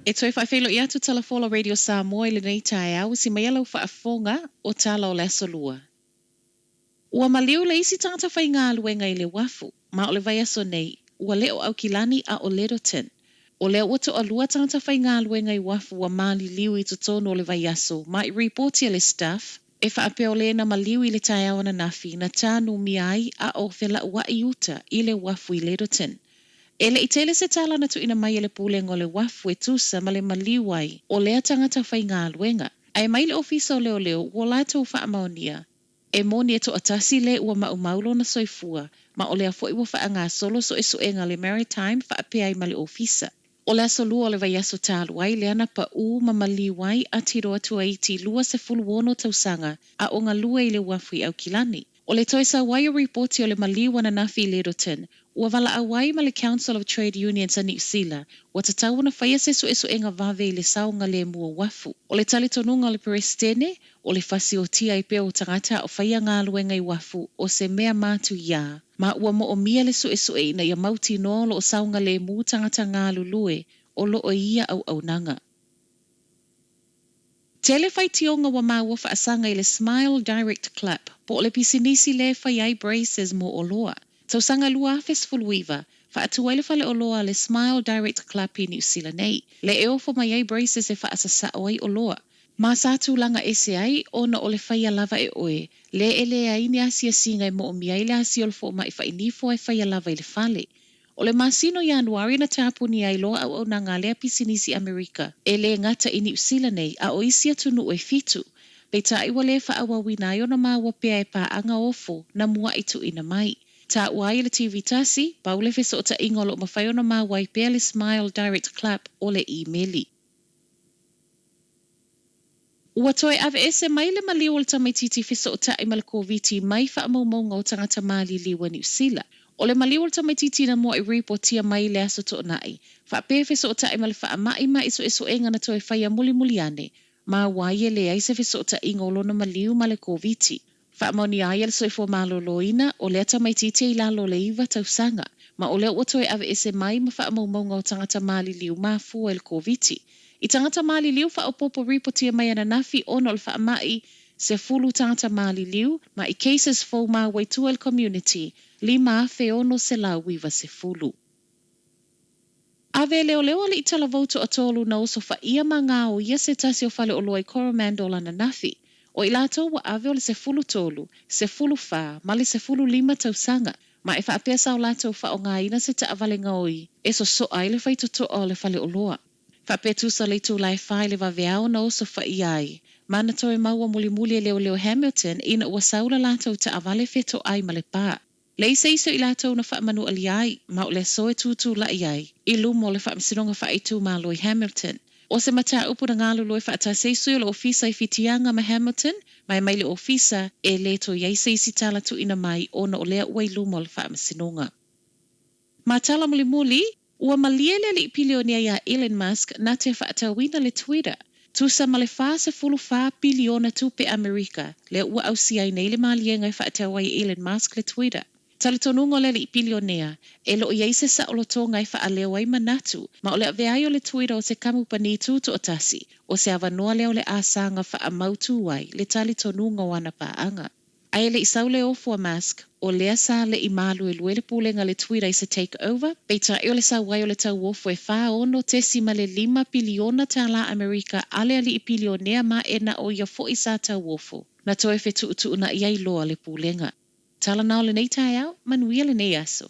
E toi whaafelo i atu Talafola Radio Samoa i le nei tae au si mai alau whaafonga o tala o le asolua. Ua maliu le isi tangata whai ngā luenga i le wafu, ma o le vai aso nei, ua leo au kilani a o Littleton. O leo ua to alua tangata whai ngā luenga i wafu wa mali liu i tutono o le vai aso, ma i reporti le staff, e whaapeo le na maliu i le tae au na nafi na tānu miai a o whela ua i uta i le wafu i Littleton. Ele i tele se tala na tu ina mai le pūlengo le wafu e tusa ma le maliwai o lea tangata whai ngā luenga. Ai mai le ofisa o leo leo ua lātou whaamaonia. E moni e to atasi le ua maumaulo na soifua ma o lea fo iwa wha ngā solo so e suenga le maritime wha apea ai ma le ofisa. O lea solua o le vai aso tālu ai le ana pa u ma maliwai a tiro atu a iti lua se fulu wono tausanga a o ngā lua i le wafu i au kilani. O le toisa wai o reporti o le maliwa na nafi i Littleton, ua wala awai ma le Council of Trade Unions a New Zealand, ua tatau na whaia se su enga vave i le saunga le mua wafu. O le tali tonunga o le Perestene, o le fasi o tia i peo tangata o whaia ngā luenga i wafu o se mea mātu ia, ma ua mo o mia le su na ia mauti nolo o saunga le mua tangata ngā lulue o lo o ia au nanga. Tele whai tionga wa maa wafa asanga i le Smile Direct Clap, po o le pisinisi le whai ai braces mo o loa. Tausanga lua afes fuluiva, wha atu le whale o loa le Smile Direct Clap i New Zealand nei. Le eofo mai ai braces e wha asasa o ai o loa. Ma sātu langa ese ai, ona o le whaia lava e oe. Le ele ai ni asia singa e mo o miai le asia o le fo mai whai nifo e whaia lava i le whale. O le masino Januari na tāpuni ai loa au na ngā lea pisinisi Amerika. E le ngata i New Zealand nei a o isia tunu o fitu. Pei ta iwa le wha awa wina i ona maa wapea e pā anga ofo na mua i tu ina mai. Ta uai le TV tasi, paule feso o ta ingolo ma whai ona maa wai pea le Smile Direct Clap o le e-maili. Ua toe ave ese mai le maliu o le tamaititi feso o ta ima le COVID mai wha amaumaunga o tangata mali liwa New Zealand. O le maliu o le tamaititi na mua i reportia mai le aso to nai. Wha feso o ta ima le wha amai ma iso enga na toe whaia muli ane. Ma waie le aise feso o ta ingolo na maliu ma le COVID. Wha mauni aia le soifo maloloina o le tamaititi i lalo le iwa tausanga. Ma o le ua toe ave ese mai ma wha amaumaunga o tangata mali liu ma fua el COVID. I tangata mali liu wha opopo reportia mai ana nafi ono le wha amai se fulu tangata mali liu ma i cases fo ma waitua el community lima afe ono se la wiva se fulu. Ave leo le i tala voto atolu na oso wha ia ma ngā o ia se tasi o fale o loai Coromandel ana nafi. O i lato wa ave o le se fulu tolu, se fulu wha, ma le se fulu lima tausanga. Ma e wha apea sao lato wha o ngā ina se ta avale ngaoi, e so ai le whai toto o le fale o loa. Wha apea tusa le tu lai whai le waveao na oso wha iai. Mana toe maua muli leo Hamilton ina ua saula lato ta avale feto ai ma le pā. Le se iso i lato na wha manu ali ai, ma o le soe tutu la iai. I lumo le wha msinonga wha i tu ma loi Hamilton. O se mata upu na ngālu loi wha ata se sui le ofisa i fitianga ma Hamilton, mai mai le ofisa e leto iai se isi tala tu ina mai o na o lea ua i lumo le wha msinonga. Ma tala muli, ua maliele li pilionia ia Elon Musk na te wha ata wina le Twitter. Tusa ma le wha se fulu wha biliona tupe Amerika, le ua au si ai nei le malienga i wha ata wai Elon Musk le Twitter. Tali tonungo le li pilionea, e lo iai se sa olo tonga i wha aleo ai manatu, ma o le aveai o le Twitter o se kamu pani tuto o tasi, o se avanoa leo le asanga wha amautu wai, le tali tonunga wana paanga. Ai le isau le ofu a Musk, o lea sa le imalu e luele pulenga le Twitter i se take over, peita e o le sa wai o le tau ofu e wha ono tesi ma le 5 biliona tala Amerika ale ali i pilionea ma e na o ia fo i sa tau ofu, na toe fetu utu na iai loa le pulenga. Tala nao le nei tai au, manuia le nei aso.